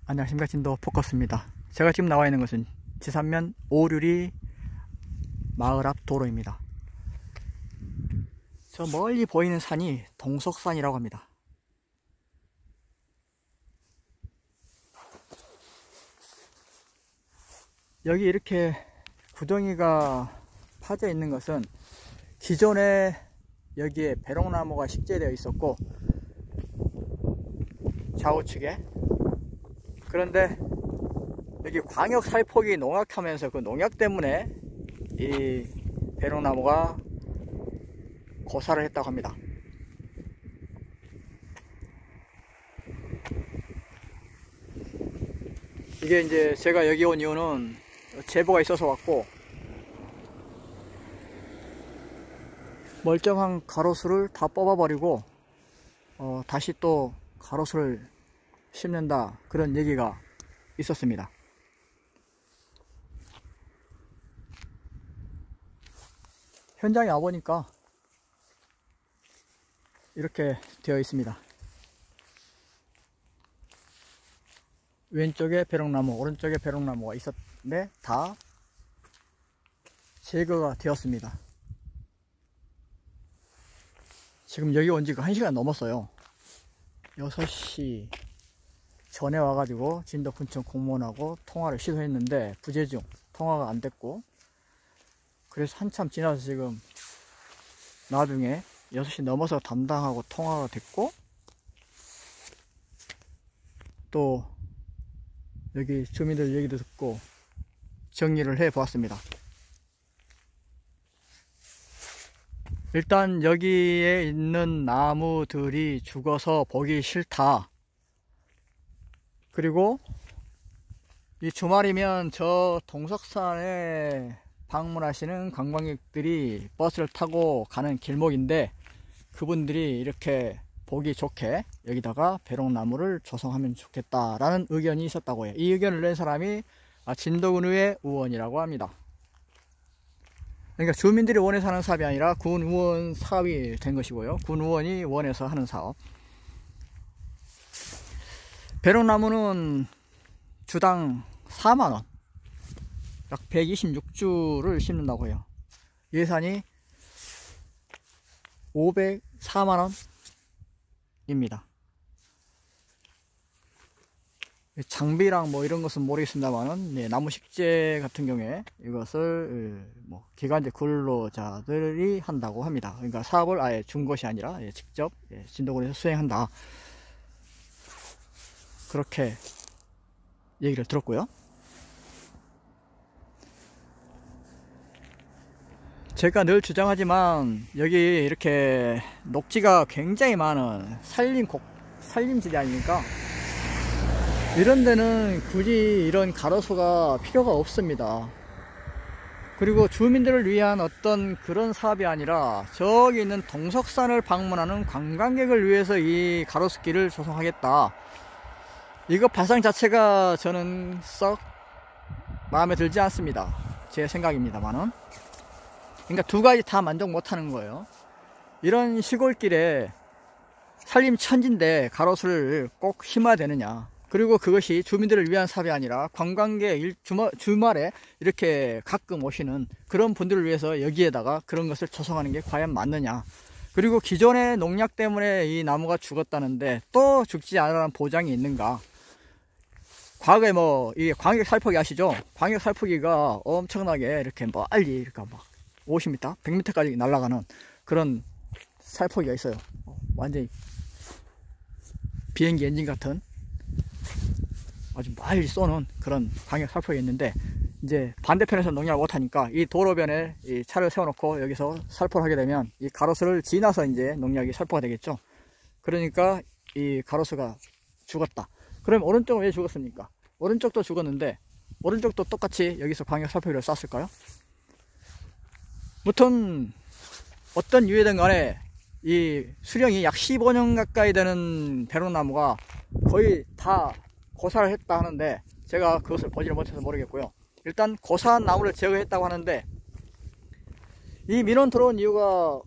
안녕하십니까, 진도 포커스입니다. 제가 지금 나와 있는 것은 지산면 오류리 마을 앞 도로입니다. 저 멀리 보이는 산이 동석산이라고 합니다. 여기 이렇게 구덩이가 파져 있는 것은 기존에 여기에 배롱나무가 식재되어 있었고, 좌우측에. 그런데 여기 광역 살포기 농약하면서 그 농약 때문에 이 배롱나무가 고사를 했다고 합니다. 이게 이제 제가 여기 온 이유는 제보가 있어서 왔고, 멀쩡한 가로수를 다 뽑아버리고 다시 또 가로수를 심는다, 그런 얘기가 있었습니다. 현장에 와보니까 이렇게 되어 있습니다. 왼쪽에 배롱나무, 오른쪽에 배롱나무가 있었는데 다 제거가 되었습니다. 지금 여기 온 지가 1시간 넘었어요. 6시 전에 와가지고 진도군청 공무원하고 통화를 시도했는데 부재중, 통화가 안 됐고, 그래서 한참 지나서 지금 나중에 6시 넘어서 담당하고 통화가 됐고, 또 여기 주민들 얘기도 듣고 정리를 해 보았습니다. 일단 여기에 있는 나무들이 죽어서 보기 싫다. 그리고 이 주말이면 저 동석산에 방문하시는 관광객들이 버스를 타고 가는 길목인데, 그분들이 이렇게 보기 좋게 여기다가 배롱나무를 조성하면 좋겠다라는 의견이 있었다고 해요. 이 의견을 낸 사람이 진도군의회 의원이라고 합니다. 그러니까 주민들이 원해서 하는 사업이 아니라 군 의원 사업이 된 것이고요. 군 의원이 원해서 하는 사업. 배롱나무는 주당 4만원, 약 126주를 심는다고 해요. 예산이 504만원입니다. 장비랑 뭐 이런 것은 모르겠습니다만은, 나무 식재 같은 경우에 이것을 기간제 근로자들이 한다고 합니다. 그러니까 사업을 아예 준 것이 아니라 직접 진도군에서 수행한다, 그렇게 얘기를 들었고요. 제가 늘 주장하지만 여기 이렇게 녹지가 굉장히 많은 산림지대 아닙니까? 이런 데는 굳이 이런 가로수가 필요가 없습니다. 그리고 주민들을 위한 어떤 그런 사업이 아니라 저기 있는 동석산을 방문하는 관광객을 위해서 이 가로수길을 조성하겠다, 이거 발상 자체가 저는 썩 마음에 들지 않습니다. 제 생각입니다만은. 그러니까 두 가지 다 만족 못하는 거예요. 이런 시골길에 산림천지인데 가로수를 꼭 심어야 되느냐. 그리고 그것이 주민들을 위한 사업이 아니라 관광객 주말에 이렇게 가끔 오시는 그런 분들을 위해서 여기에다가 그런 것을 조성하는 게 과연 맞느냐. 그리고 기존의 농약 때문에 이 나무가 죽었다는데 또 죽지 않으라는 보장이 있는가. 과거에 이 광역 살포기 아시죠? 광역 살포기가 엄청나게 이렇게 빨리 이렇게 막 50m, 100m까지 날아가는 그런 살포기가 있어요. 완전히 비행기 엔진 같은 아주 빨리 쏘는 그런 광역 살포기가 있는데, 이제 반대편에서 농약을 못하니까 이 도로변에 이 차를 세워놓고 여기서 살포를 하게 되면 이 가로수를 지나서 이제 농약이 살포가 되겠죠. 그러니까 이 가로수가 죽었다. 그럼 오른쪽은 왜 죽었습니까? 오른쪽도 죽었는데 오른쪽도 똑같이 여기서 광역 살포기를 쐈을까요? 무튼 어떤 이유든 간에 이 수령이 약 15년 가까이 되는 배롱나무가 거의 다 고사를 했다 하는데, 제가 그것을 보지를 못해서 모르겠고요. 일단 고사한 나무를 제거했다고 하는데, 이 민원 들어온 이유가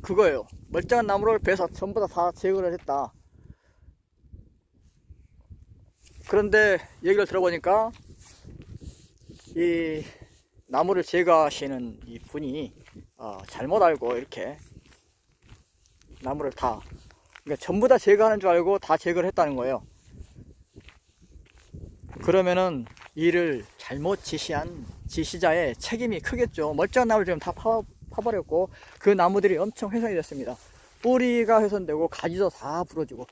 그거예요. 멀쩡한 나무를 베서 전부 다 제거를 했다. 그런데 얘기를 들어보니까 이 나무를 제거하시는 이 분이 잘못 알고 이렇게 나무를 다, 그러니까 전부 다 제거하는 줄 알고 다 제거를 했다는 거예요. 그러면은 이를 잘못 지시한 지시자의 책임이 크겠죠. 멀쩡한 나무를 지금 다 파버렸고 그 나무들이 엄청 훼손이 됐습니다. 뿌리가 훼손되고 가지도 다 부러지고,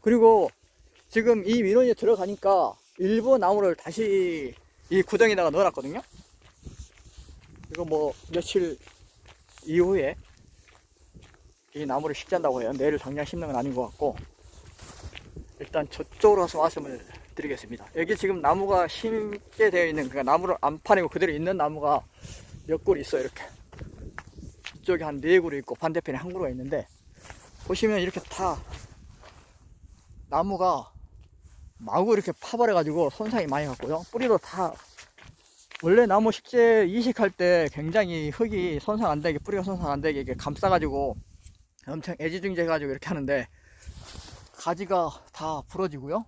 그리고 지금 이 민원이 들어가니까 일부 나무를 다시 이 구덩이에다가 넣어놨거든요. 이거 뭐 며칠 이후에 이 나무를 심는다고 해요. 내일 당장 심는 건 아닌 것 같고, 일단 저쪽으로 가서 말씀을 드리겠습니다. 여기 지금 나무가 심게 되어 있는, 그러니까 나무를 안 파내고 그대로 있는 나무가 몇 그루 있어요. 이렇게 이쪽에 한 4그루 있고 반대편에 1그루가 있는데, 보시면 이렇게 다 나무가 마구 이렇게 파버려 가지고 손상이 많이 갔고요. 뿌리도 다, 원래 나무 식재 이식할 때 굉장히 흙이 손상 안 되게, 뿌리가 손상 안 되게 이렇게 감싸 가지고 엄청 애지중지 해가지고 이렇게 하는데 가지가 다 부러지고요.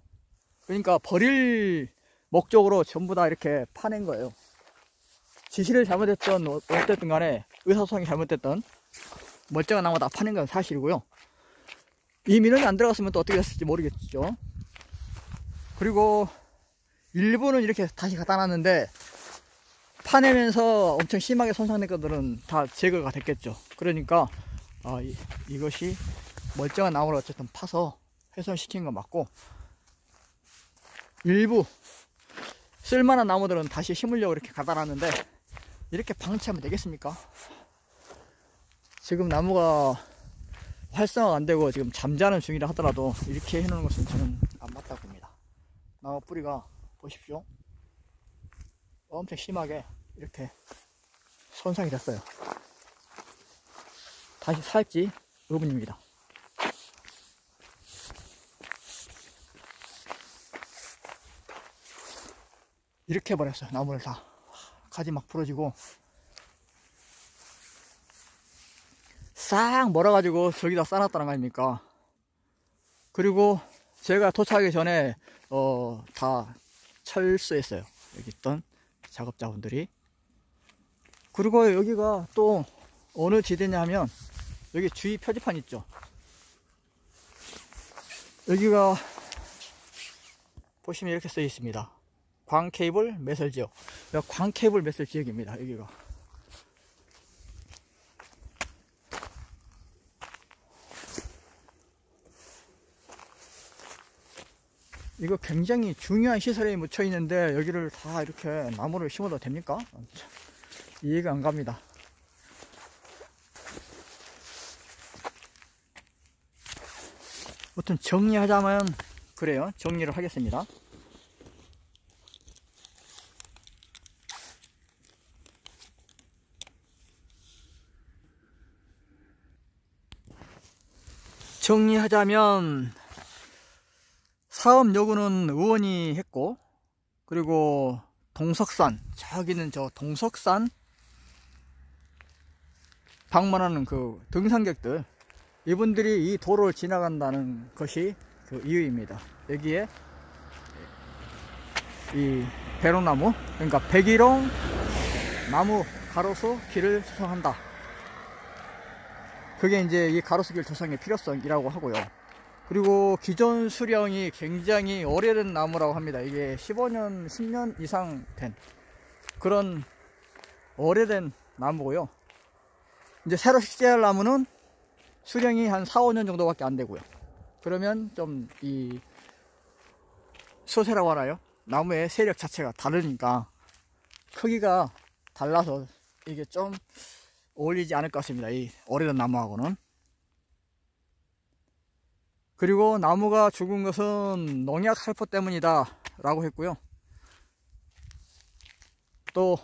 그러니까 버릴 목적으로 전부 다 이렇게 파낸 거예요. 지시를 잘못했던 어쨌든 간에 의사소통이 잘못됐던 멀쩡한 나무 다 파낸 건 사실이고요. 이 민원이 안 들어갔으면 또 어떻게 됐을지 모르겠죠. 그리고 일부는 이렇게 다시 갖다 놨는데 파내면서 엄청 심하게 손상된 것들은 다 제거가 됐겠죠. 그러니까 이것이 멀쩡한 나무를 어쨌든 파서 훼손시킨 건 맞고, 일부 쓸만한 나무들은 다시 심으려고 이렇게 갖다 놨는데 이렇게 방치하면 되겠습니까? 지금 나무가 활성화가 안 되고 지금 잠자는 중이라 하더라도 이렇게 해놓는 것은 저는 안 맞다고 봅니다. 나무 뿌리가 보십시오. 엄청 심하게 이렇게 손상이 됐어요. 다시 살지 의문입니다. 이렇게 해버렸어요. 나무를 다 가지 막 부러지고 싹 몰아가지고 저기다 싸놨다는 거 아닙니까? 그리고 제가 도착하기 전에 다 철수했어요. 여기 있던 작업자분들이. 그리고 여기가 또 어느 지대냐 하면 여기 주위 표지판 있죠. 여기가 보시면 이렇게 써 있습니다. 광케이블 매설 지역. 광케이블 매설 지역입니다. 여기가. 이거 굉장히 중요한 시설에 묻혀 있는데 여기를 다 이렇게 나무를 심어도 됩니까? 이해가 안 갑니다. 아무튼 정리하자면 그래요. 정리를 하겠습니다. 정리하자면 사업 요구는 의원이 했고, 그리고 동석산, 저기는 저 동석산 방문하는 그 등산객들, 이분들이 이 도로를 지나간다는 것이 그 이유입니다. 여기에 이 배롱나무, 그러니까 백일홍 나무 가로수 길을 조성한다. 그게 이제 이 가로수 길 조성의 필요성이라고 하고요. 그리고 기존 수령이 굉장히 오래된 나무라고 합니다. 이게 15년, 10년 이상 된 그런 오래된 나무고요. 이제 새로 식재할 나무는 수령이 한 4, 5년 정도밖에 안 되고요. 그러면 좀 이 소세라고 하나요? 나무의 세력 자체가 다르니까 크기가 달라서 이게 좀 어울리지 않을 것 같습니다. 이 오래된 나무하고는. 그리고 나무가 죽은 것은 농약 살포 때문이다 라고 했고요. 또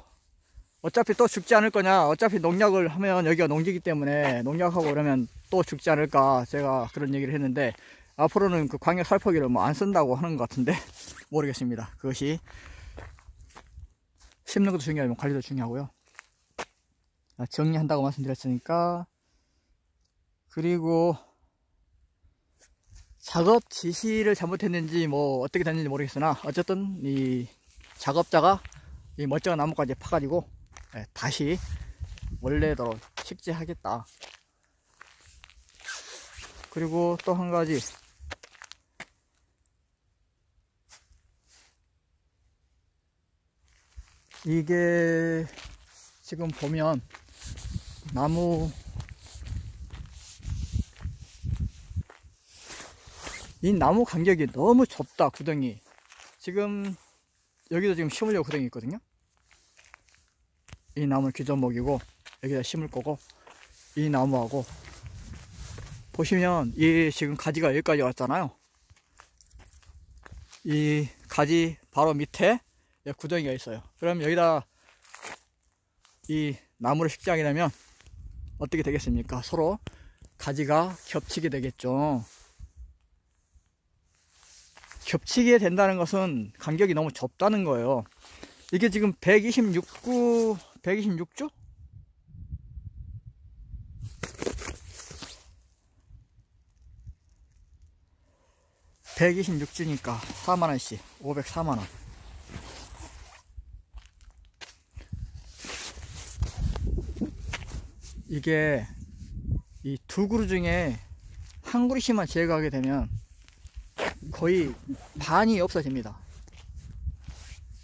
어차피 또 죽지 않을 거냐, 어차피 농약을 하면 여기가 농지이기 때문에 농약하고 그러면 또 죽지 않을까, 제가 그런 얘기를 했는데 앞으로는 그 광역 살포기를 뭐 안 쓴다고 하는 것 같은데 모르겠습니다. 그것이 심는 것도 중요하고 관리도 중요하고요. 정리한다고 말씀드렸으니까. 그리고 작업 지시를 잘못했는지 뭐 어떻게 됐는지 모르겠으나 어쨌든 이 작업자가 이 멀쩡한 나무까지 파가지고 다시 원래대로 식재하겠다. 그리고 또 한 가지, 이게 지금 보면 나무, 이 나무 간격이 너무 좁다. 구덩이 지금 여기도 지금 심으려고 구덩이 있거든요. 이 나무 기존목이고 여기다 심을 거고, 이 나무하고 보시면 이 지금 가지가 여기까지 왔잖아요. 이 가지 바로 밑에 구덩이가 있어요. 그럼 여기다 이 나무를 식재하게 되면 어떻게 되겠습니까? 서로 가지가 겹치게 되겠죠. 겹치게 된다는 것은 간격이 너무 좁다는 거예요. 이게 지금 126주? 126주니까 4만원씩 504만원. 이게 이 두 그루 중에 한 그루씩만 제거하게 되면 거의 반이 없어집니다.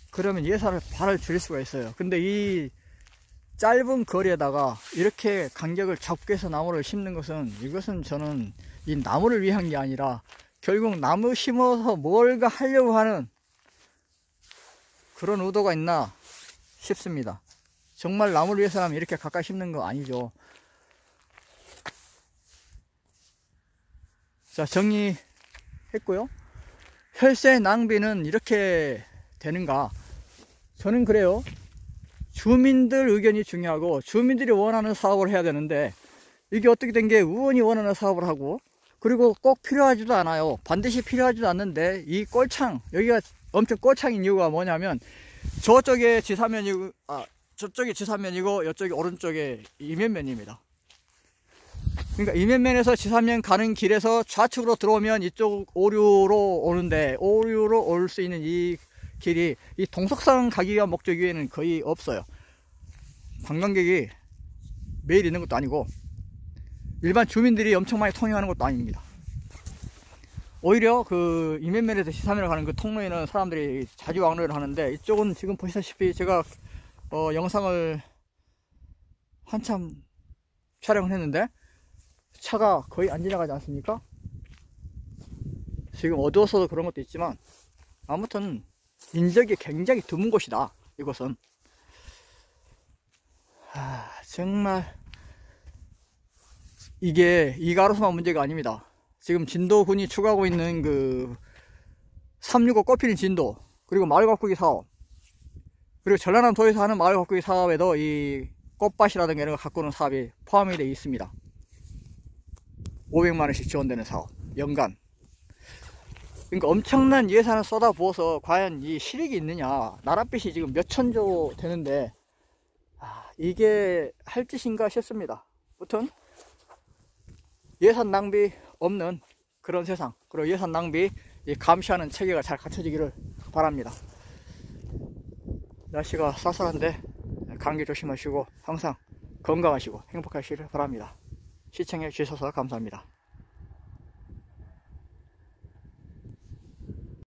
그러면 예산을 발을 줄일 수가 있어요. 근데 이 짧은 거리에다가 이렇게 간격을 좁게 해서 나무를 심는 것은, 이것은 저는 이 나무를 위한 게 아니라 결국 나무 심어서 뭘가 하려고 하는 그런 의도가 있나 싶습니다. 정말 나무를 위해서라면 이렇게 가까이 심는 거 아니죠. 자, 정리했고요. 혈세 낭비는 이렇게 되는가? 저는 그래요. 주민들 의견이 중요하고 주민들이 원하는 사업을 해야 되는데, 이게 어떻게 된 게 의원이 원하는 사업을 하고, 그리고 꼭 필요하지도 않아요. 반드시 필요하지도 않는데 이 꼴창, 여기가 엄청 꼴창인 이유가 뭐냐면 저쪽에 지사면이고, 저쪽이 지사면이고 이쪽이 오른쪽에 이면면입니다. 그러니까 이면면에서 지사면 가는 길에서 좌측으로 들어오면 이쪽 오류로 오는데, 오류로 올 수 있는 이 길이 이 동석산 가기가 목적 위에는 거의 없어요. 관광객이 매일 있는 것도 아니고 일반 주민들이 엄청 많이 통행하는 것도 아닙니다. 오히려 그 이면면에서 지사면을 가는 그 통로에는 사람들이 자주 왕래를 하는데, 이쪽은 지금 보시다시피 제가 영상을 한참 촬영을 했는데 차가 거의 안 지나가지 않습니까? 지금 어두워서 그런 것도 있지만 아무튼 인적이 굉장히 드문 곳이다, 이곳은. 정말 이게 이 가로수만 문제가 아닙니다. 지금 진도군이 추구하고 있는 그 365 꽃피는 진도, 그리고 마을 가꾸기 사업, 그리고 전라남 도에서 하는 마을 가꾸기 사업에도 이 꽃밭이라든가 이런 거 가꾸는 사업이 포함이 되어 있습니다. 500만원씩 지원되는 사업, 연간. 그러니까 엄청난 예산을 쏟아부어서 과연 이 실익이 있느냐. 나랏빛이 지금 몇천조 되는데 이게 할 짓인가 싶습니다. 아무튼 예산 낭비 없는 그런 세상, 그리고 예산 낭비 감시하는 체계가 잘 갖춰지기를 바랍니다. 날씨가 쌀쌀한데 감기 조심하시고 항상 건강하시고 행복하시길 바랍니다. 시청해 주셔서 감사합니다.